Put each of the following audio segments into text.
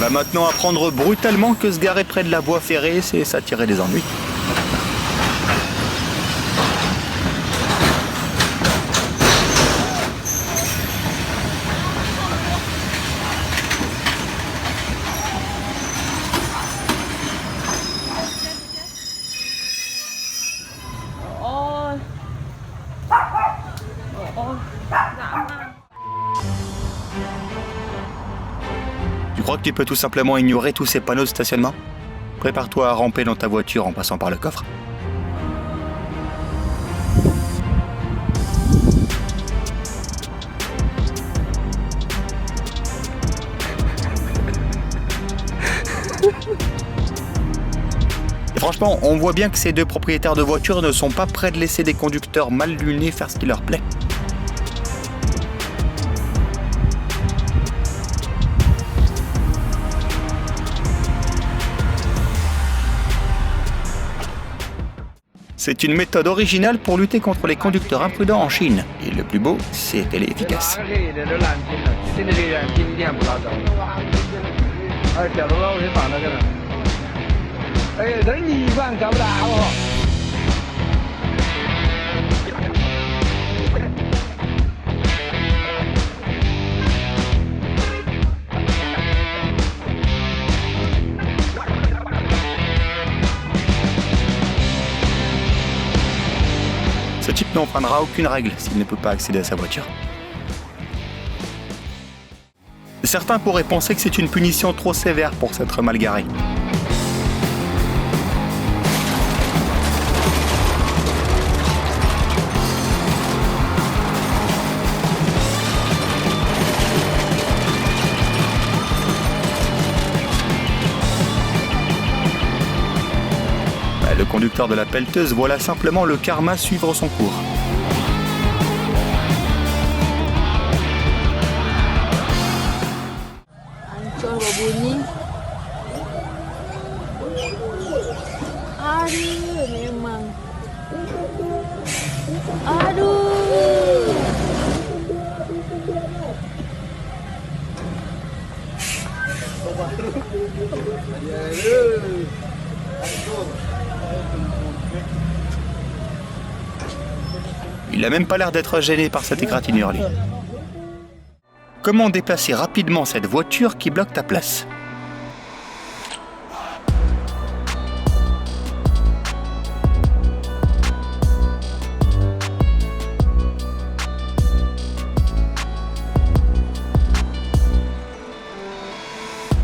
Va maintenant apprendre brutalement que se garer près de la voie ferrée, c'est s'attirer des ennuis. Tu crois que tu peux tout simplement ignorer tous ces panneaux de stationnement? Prépare-toi à ramper dans ta voiture en passant par le coffre. Et franchement, on voit bien que ces deux propriétaires de voitures ne sont pas prêts de laisser des conducteurs mal lunés faire ce qui leur plaît. C'est une méthode originale pour lutter contre les conducteurs imprudents en Chine. Et le plus beau, c'est qu'elle est efficace. Ce type n'enfreindra aucune règle s'il ne peut pas accéder à sa voiture. Certains pourraient penser que c'est une punition trop sévère pour s'être mal garé. Le conducteur de la pelleteuse voit là simplement le karma suivre son cours. Hancur berbunyi. Aduh, memang. Aduh. Il n'a même pas l'air d'être gêné par cette égratignure, lui. Comment déplacer rapidement cette voiture qui bloque ta place?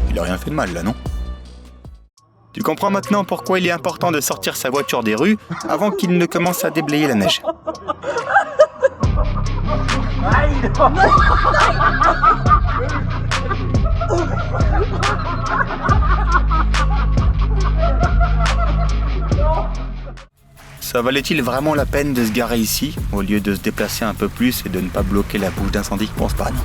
Il a rien fait de mal, là, non? Tu comprends maintenant pourquoi il est important de sortir sa voiture des rues avant qu'il ne commence à déblayer la neige. Ça valait-il vraiment la peine de se garer ici, au lieu de se déplacer un peu plus et de ne pas bloquer la bouche d'incendie? Je pense pas, non.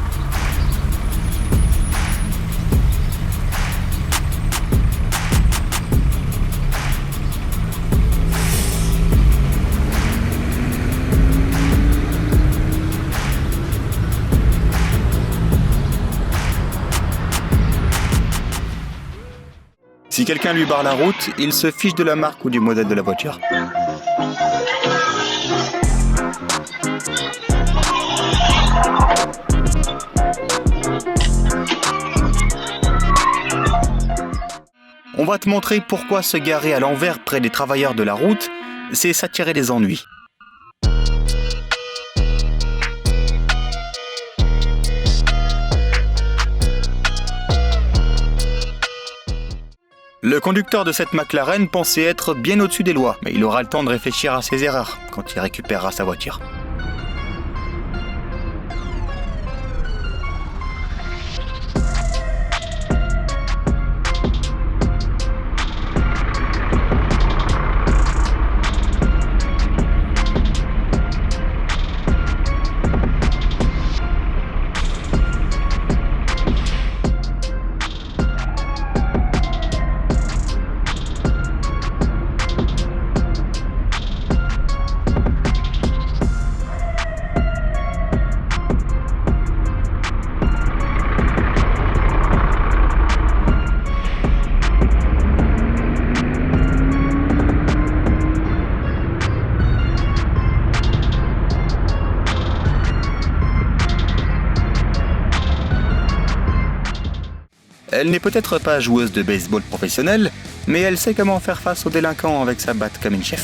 Si quelqu'un lui barre la route, il se fiche de la marque ou du modèle de la voiture. On va te montrer pourquoi se garer à l'envers près des travailleurs de la route, c'est s'attirer des ennuis. Le conducteur de cette McLaren pensait être bien au-dessus des lois, mais il aura le temps de réfléchir à ses erreurs quand il récupérera sa voiture. Elle n'est peut-être pas joueuse de baseball professionnelle, mais elle sait comment faire face aux délinquants avec sa batte comme une chef.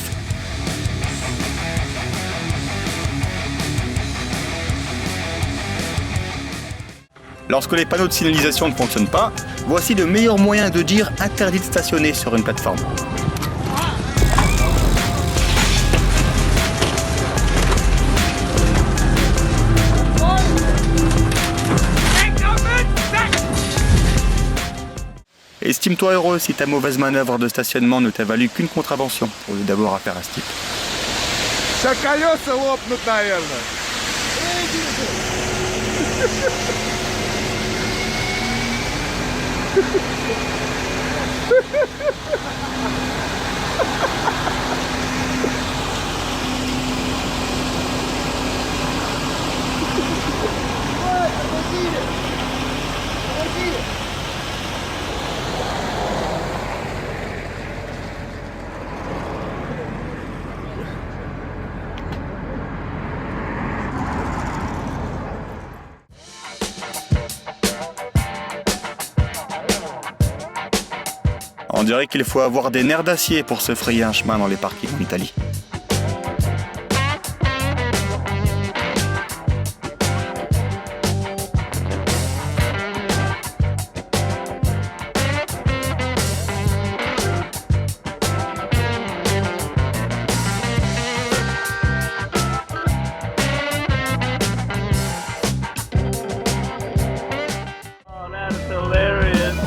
Lorsque les panneaux de signalisation ne fonctionnent pas, voici le meilleur moyen de dire interdit de stationner sur une plateforme. Estime-toi heureux si ta mauvaise manœuvre de stationnement ne t'a valu qu'une contravention, au lieu d'avoir affaire à ce type. Сейчас колеса лопнут, наверное. On dirait qu'il faut avoir des nerfs d'acier pour se frayer un chemin dans les parkings en Italie. Oh, that's hilarious.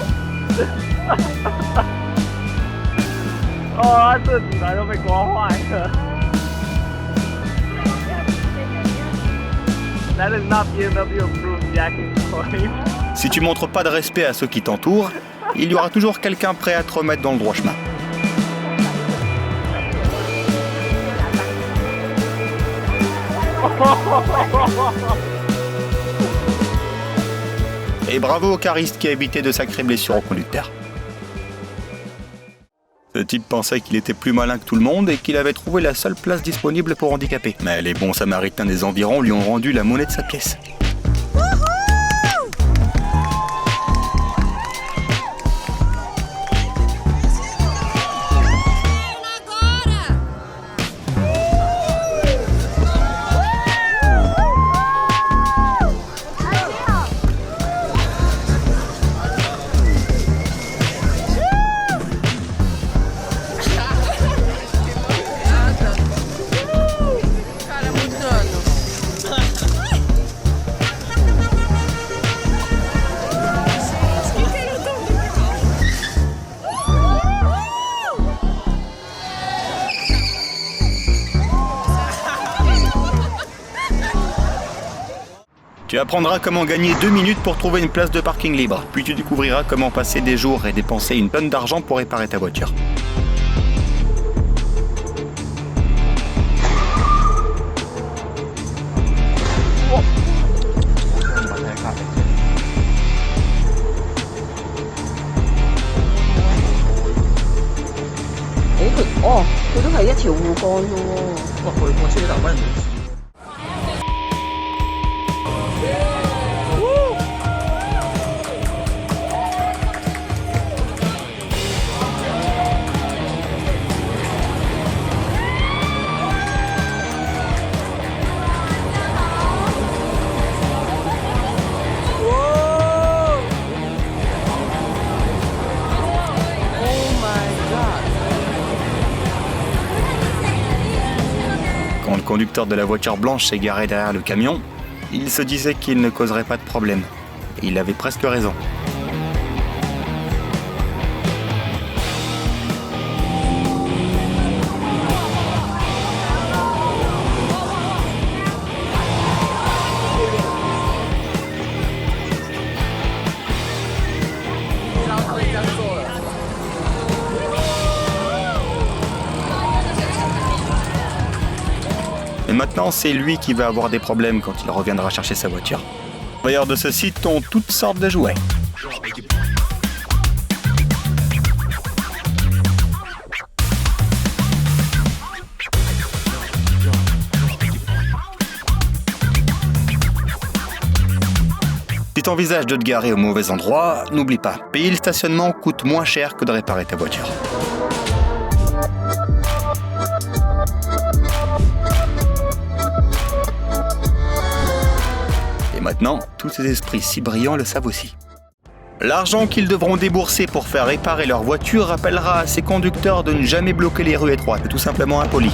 Oh, 这子弹都被刮坏了。That is not BMW approved jacking point. Si tu montres pas de respect à ceux qui t'entourent, il y aura toujours quelqu'un prêt à te remettre dans le droit chemin. Et bravo au cariste qui a évité de sacrées blessures au conducteur. Ce type pensait qu'il était plus malin que tout le monde et qu'il avait trouvé la seule place disponible pour handicapés. Mais les bons samaritains des environs lui ont rendu la monnaie de sa pièce. Tu apprendras comment gagner 2 minutes pour trouver une place de parking libre. Puis tu découvriras comment passer des jours et dépenser une tonne d'argent pour réparer ta voiture. Quand le conducteur de la voiture blanche s'est garé derrière le camion, il se disait qu'il ne causerait pas de problème. Et il avait presque raison. Mais maintenant, c'est lui qui va avoir des problèmes quand il reviendra chercher sa voiture. Les travailleurs de ce site ont toutes sortes de jouets. Si t'envisages de te garer au mauvais endroit, n'oublie pas, payer le stationnement coûte moins cher que de réparer ta voiture. Et maintenant, tous ces esprits si brillants le savent aussi. L'argent qu'ils devront débourser pour faire réparer leur voiture rappellera à ces conducteurs de ne jamais bloquer les rues étroites, tout simplement impolis.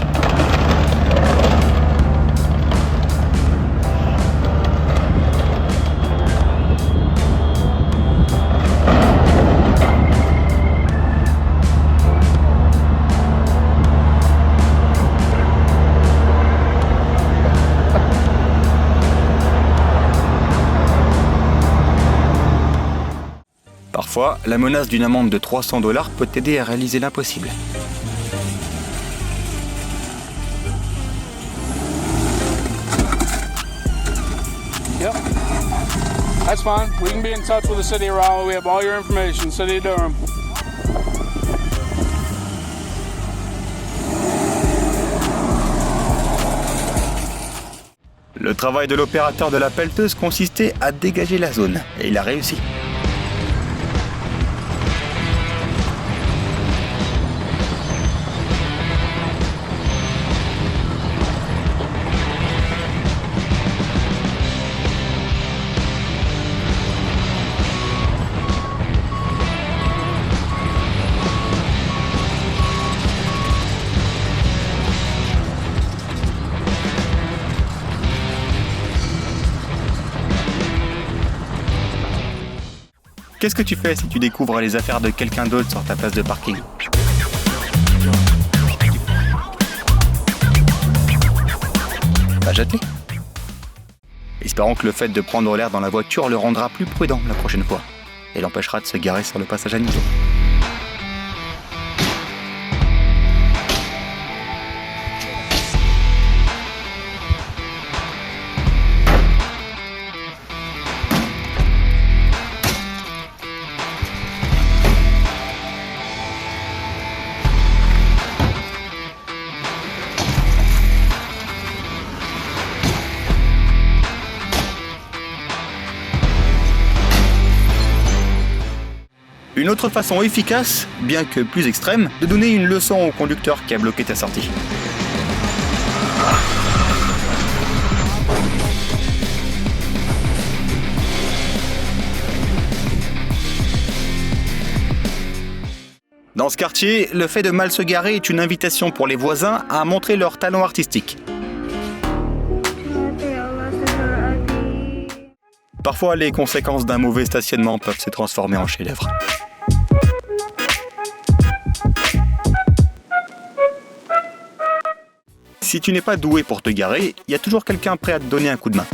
Parfois, la menace d'une amende de 300 $ peut t'aider à réaliser l'impossible. Yep. That's fine. We can be in touch with the city of Raleigh. We have all your information. City of Durham. Le travail de l'opérateur de la pelleteuse consistait à dégager la zone, et il a réussi. Qu'est-ce que tu fais si tu découvres les affaires de quelqu'un d'autre sur ta place de parking? Bah jette-les. Espérons que le fait de prendre l'air dans la voiture le rendra plus prudent la prochaine fois et l'empêchera de se garer sur le passage à niveau. Une autre façon efficace, bien que plus extrême, de donner une leçon au conducteur qui a bloqué ta sortie. Dans ce quartier, le fait de mal se garer est une invitation pour les voisins à montrer leur talent artistique. Parfois, les conséquences d'un mauvais stationnement peuvent se transformer en chef-d'œuvre. Si tu n'es pas doué pour te garer, il y a toujours quelqu'un prêt à te donner un coup de main.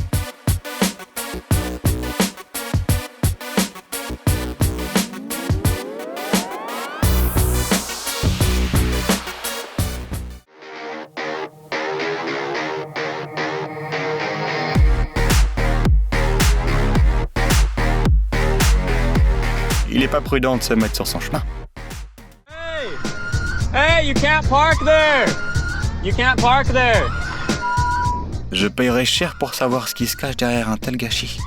Il n'est pas prudent de se mettre sur son chemin. Hey, you can't park there! You can't park there! Je paierai cher pour savoir ce qui se cache derrière un tel gâchis.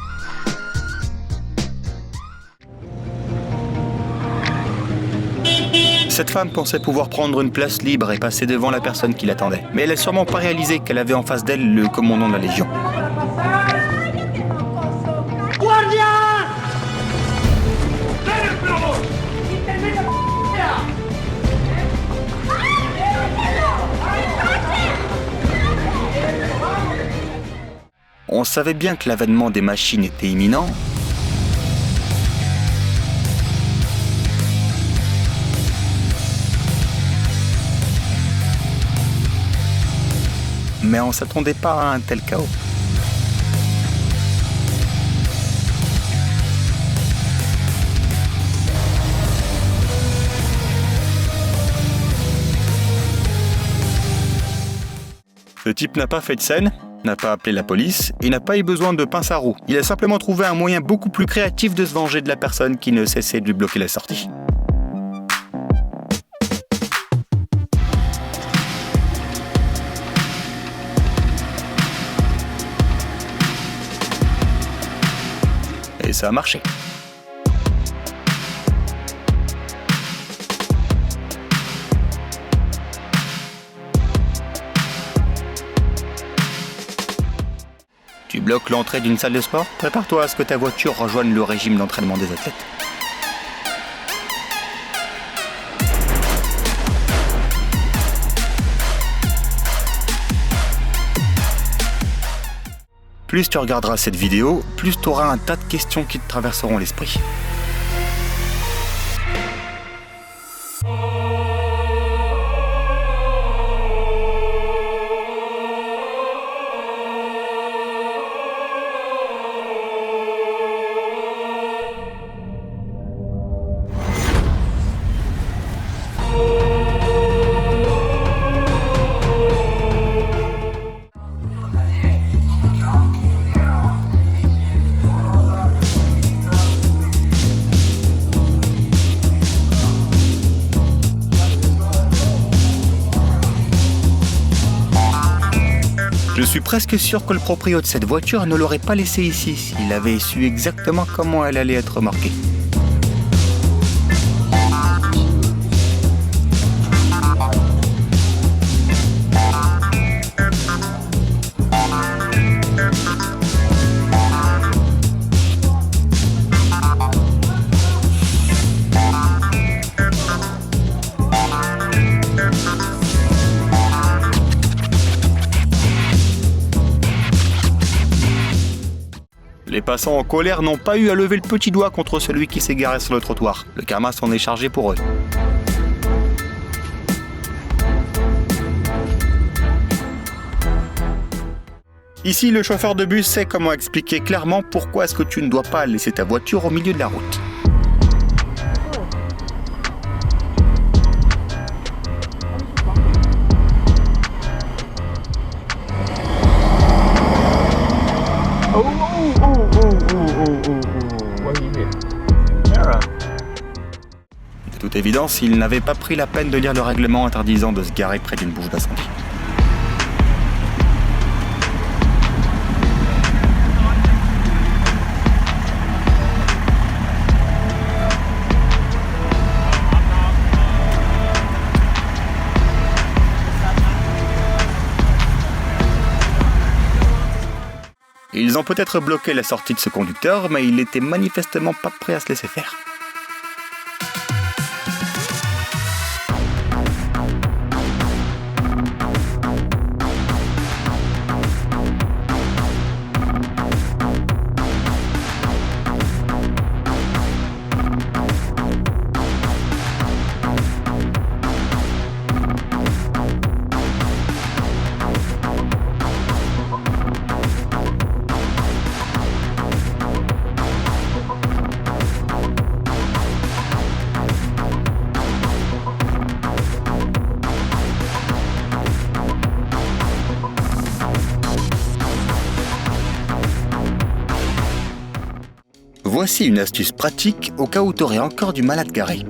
Cette femme pensait pouvoir prendre une place libre et passer devant la personne qui l'attendait. Mais elle n'a sûrement pas réalisé qu'elle avait en face d'elle le commandant de la Légion. On savait bien que l'avènement des machines était imminent. Mais on ne s'attendait pas à un tel chaos. Ce type n'a pas fait de scène, n'a pas appelé la police et n'a pas eu besoin de pince à roue. Il a simplement trouvé un moyen beaucoup plus créatif de se venger de la personne qui ne cessait de lui bloquer la sortie. Et ça a marché. Tu bloques l'entrée d'une salle de sport? Prépare-toi à ce que ta voiture rejoigne le régime d'entraînement des athlètes. Plus tu regarderas cette vidéo, plus tu auras un tas de questions qui te traverseront l'esprit. Je suis presque sûr que le proprio de cette voiture ne l'aurait pas laissée ici s'il avait su exactement comment elle allait être remorquée. Les passants en colère n'ont pas eu à lever le petit doigt contre celui qui s'est garé sur le trottoir. Le karma s'en est chargé pour eux. Ici, le chauffeur de bus sait comment expliquer clairement pourquoi est-ce que tu ne dois pas laisser ta voiture au milieu de la route. De toute évidence, il n'avait pas pris la peine de lire le règlement interdisant de se garer près d'une bouche d'incendie. Ils ont peut-être bloqué la sortie de ce conducteur, mais il était manifestement pas prêt à se laisser faire. Voici une astuce pratique au cas où tu aurais encore du mal à te garer.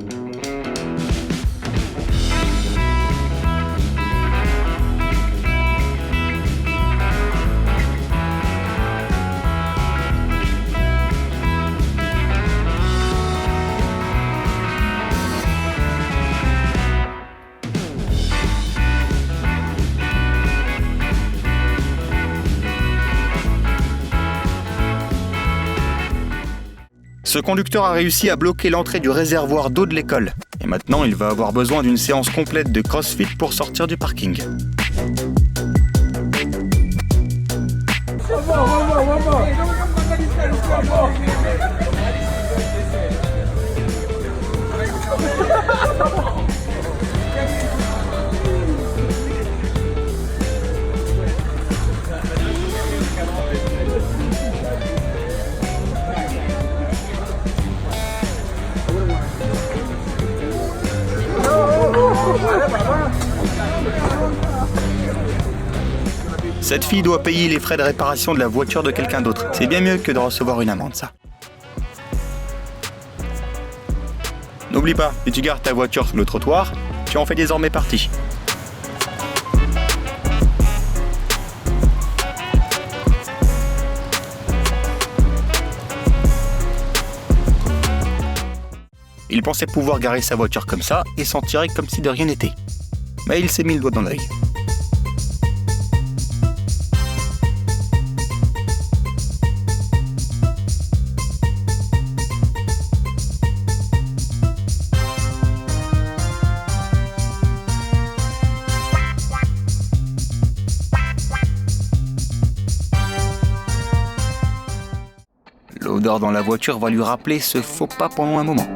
Ce conducteur a réussi à bloquer l'entrée du réservoir d'eau de l'école. Et maintenant, il va avoir besoin d'une séance complète de CrossFit pour sortir du parking. Cette fille doit payer les frais de réparation de la voiture de quelqu'un d'autre. C'est bien mieux que de recevoir une amende, ça. N'oublie pas, si tu gares ta voiture sur le trottoir, tu en fais désormais partie. Il pensait pouvoir garer sa voiture comme ça et s'en tirer comme si de rien n'était. Mais il s'est mis le doigt dans l'œil. L'odeur dans la voiture va lui rappeler ce faux pas pendant un moment.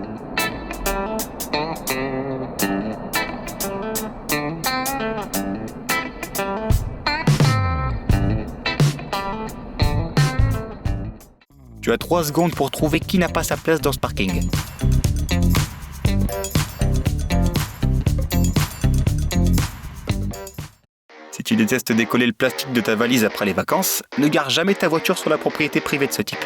Tu as 3 secondes pour trouver qui n'a pas sa place dans ce parking. Si tu détestes décoller le plastique de ta valise après les vacances, ne gare jamais ta voiture sur la propriété privée de ce type.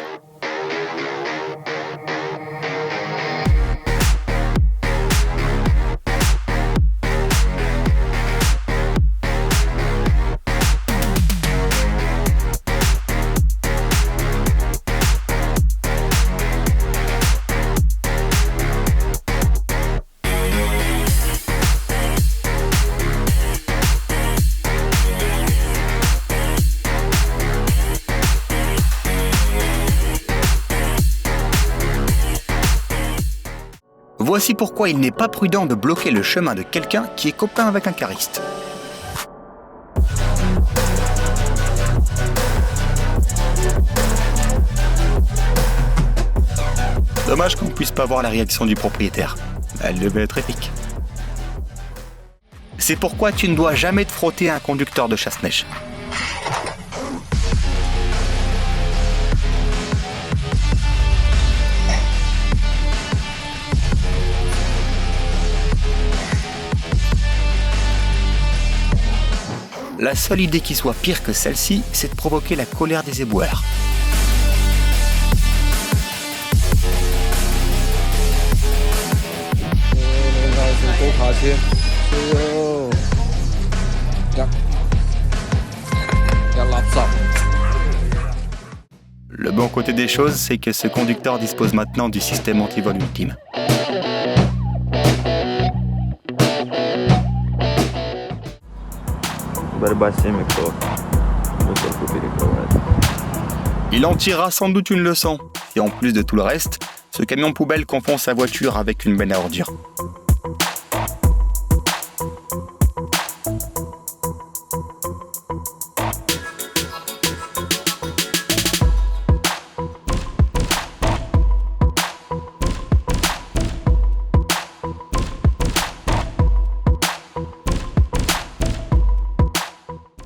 Voici pourquoi il n'est pas prudent de bloquer le chemin de quelqu'un qui est copain avec un cariste. Dommage qu'on ne puisse pas voir la réaction du propriétaire. Elle devait être épique. C'est pourquoi tu ne dois jamais te frotter à un conducteur de chasse-neige. La seule idée qui soit pire que celle-ci, c'est de provoquer la colère des éboueurs. Le bon côté des choses, c'est que ce conducteur dispose maintenant du système anti-vol ultime. Il en tirera sans doute une leçon. Et en plus de tout le reste, ce camion poubelle confond sa voiture avec une benne à ordures.